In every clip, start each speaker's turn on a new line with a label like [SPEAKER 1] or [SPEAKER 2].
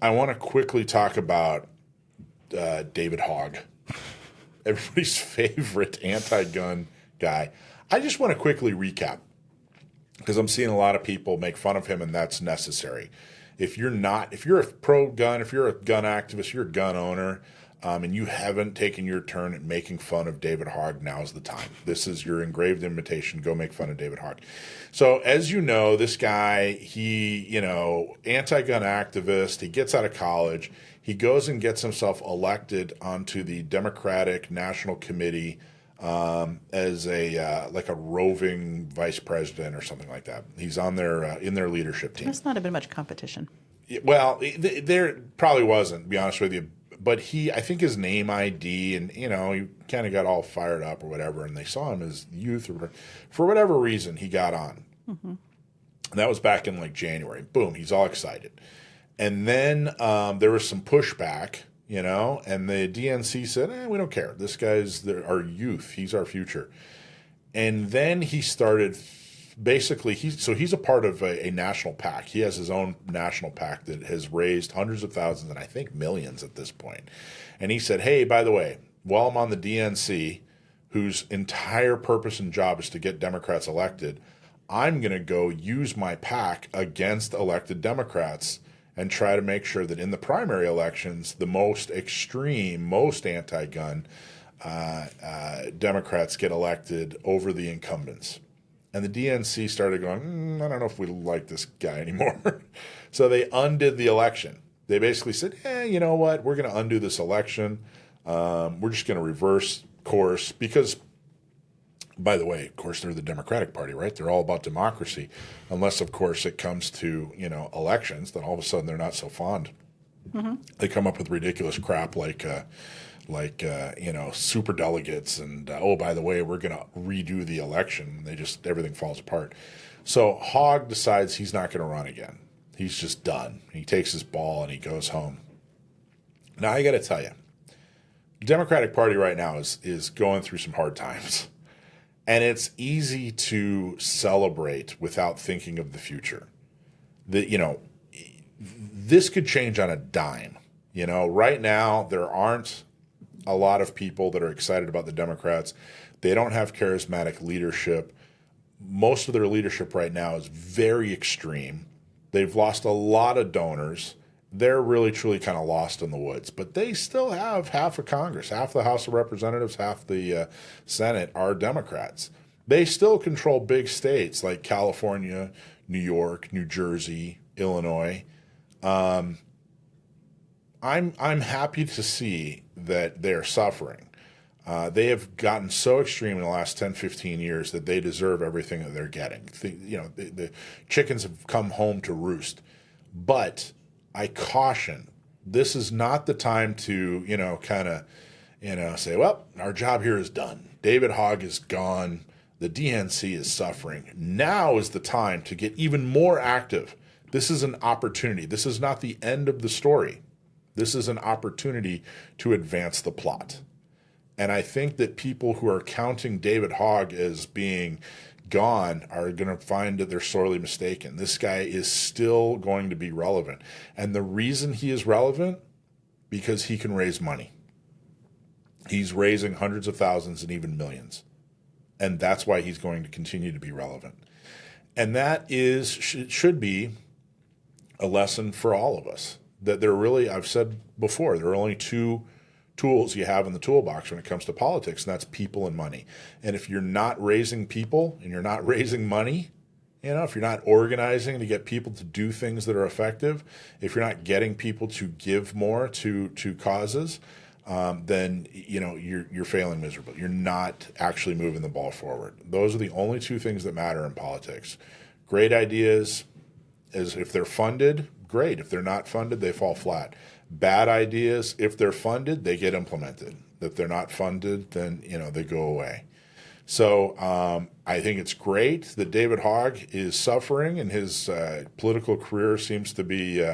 [SPEAKER 1] I want to quickly talk about David Hogg, everybody's favorite anti-gun guy. I just want to quickly recap because I'm seeing a lot of people make fun of him, and that's necessary. If you're a pro-gun, if you're a gun activist, you're a gun owner, and you haven't taken your turn at making fun of David Hogg, now's the time. This is your engraved invitation. Go make fun of David Hogg. So as you know, this guy, anti-gun activist, he gets out of college. He goes and gets himself elected onto the Democratic National Committee as a roving vice president or something like that. He's on their in their leadership team.
[SPEAKER 2] There's not been much competition.
[SPEAKER 1] Well, there probably wasn't, to be honest with you. But I think his name ID, and he kind of got all fired up or whatever, and they saw him as youth, or for whatever reason he got on. Mm-hmm. And that was back in like January. Boom, he's all excited. And then there was some pushback, and the DNC said, we don't care. This guy's our youth. He's our future. And then he started, basically, he's a part of a national PAC. He has his own national PAC that has raised hundreds of thousands and I think millions at this point. And he said, hey, by the way, while I'm on the DNC, whose entire purpose and job is to get Democrats elected, I'm going to go use my PAC against elected Democrats and try to make sure that in the primary elections, the most extreme, most anti-gun Democrats get elected over the incumbents. And the DNC started going, I don't know if we like this guy anymore. So they undid the election. They basically said, you know what? We're going to undo this election. We're just going to reverse course because, by the way, of course, they're the Democratic Party, right? They're all about democracy, unless, of course, it comes to, elections. Then all of a sudden they're not so fond. Mm-hmm. They come up with ridiculous crap like super delegates and, by the way, we're going to redo the election. Everything falls apart. So Hogg decides he's not going to run again. He's just done. He takes his ball and he goes home. Now, I got to tell you, the Democratic Party right now is going through some hard times. And it's easy to celebrate without thinking of the future. This could change on a dime. Right now, there aren't a lot of people that are excited about the Democrats. They don't have charismatic leadership. Most of their leadership right now is very extreme. They've lost a lot of donors. They're really, truly kind of lost in the woods. But they still have half of Congress, half the House of Representatives, half the Senate are Democrats. They still control big states like California, New York, New Jersey, Illinois. I'm happy to see that they're suffering. They have gotten so extreme in the last 10, 15 years that they deserve everything that they're getting. The chickens have come home to roost. But I caution, this is not the time to, say, well, our job here is done. David Hogg is gone. The DNC is suffering. Now is the time to get even more active. This is an opportunity. This is not the end of the story. This is an opportunity to advance the plot. And I think that people who are counting David Hogg as being gone are going to find that they're sorely mistaken. This guy is still going to be relevant. And the reason he is relevant, because he can raise money. He's raising hundreds of thousands and even millions. And that's why he's going to continue to be relevant. And that should be a lesson for all of us. That I've said before, there are only two tools you have in the toolbox when it comes to politics, and that's people and money. And if you're not raising people and you're not raising money, if you're not organizing to get people to do things that are effective, if you're not getting people to give more to causes, then you're failing miserably. You're not actually moving the ball forward. Those are the only two things that matter in politics. Great ideas, if they're funded, great. If they're not funded, they fall flat. Bad ideas, if they're funded, they get implemented. If they're not funded, then they go away. So I think it's great that David Hogg is suffering, and his political career seems to be,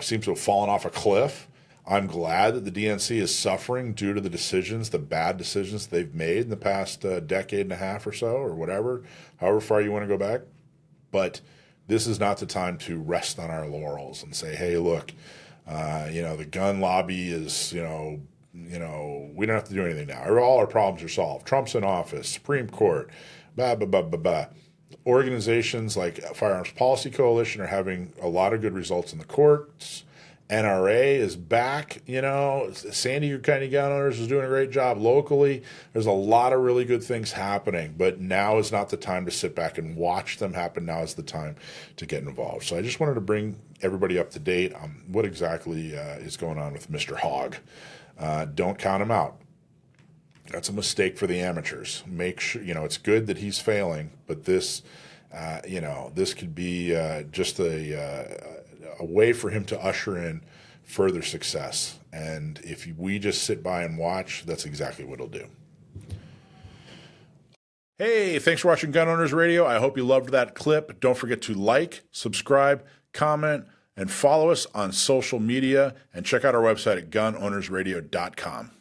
[SPEAKER 1] seems to have fallen off a cliff. I'm glad that the DNC is suffering due to the bad decisions they've made in the past decade and a half or so, or whatever, however far you want to go back. But this is not the time to rest on our laurels and say, hey, look, The gun lobby is, we don't have to do anything now. All our problems are solved. Trump's in office, Supreme Court, blah, blah, blah, blah, blah. Organizations like Firearms Policy Coalition are having a lot of good results in the courts. NRA is back, San Diego County Gun Owners is doing a great job locally. There's a lot of really good things happening, but now is not the time to sit back and watch them happen. Now is the time to get involved. So I just wanted to bring everybody up to date on what exactly is going on with Mr. Hogg. Don't count him out. That's a mistake for the amateurs. Make sure, it's good that he's failing, but this, this could be just a way for him to usher in further success. And if we just sit by and watch, that's exactly what he'll do. Hey, thanks for watching Gun Owners Radio. I hope you loved that clip. Don't forget to like, subscribe, comment, and follow us on social media, and check out our website at gunownersradio.com.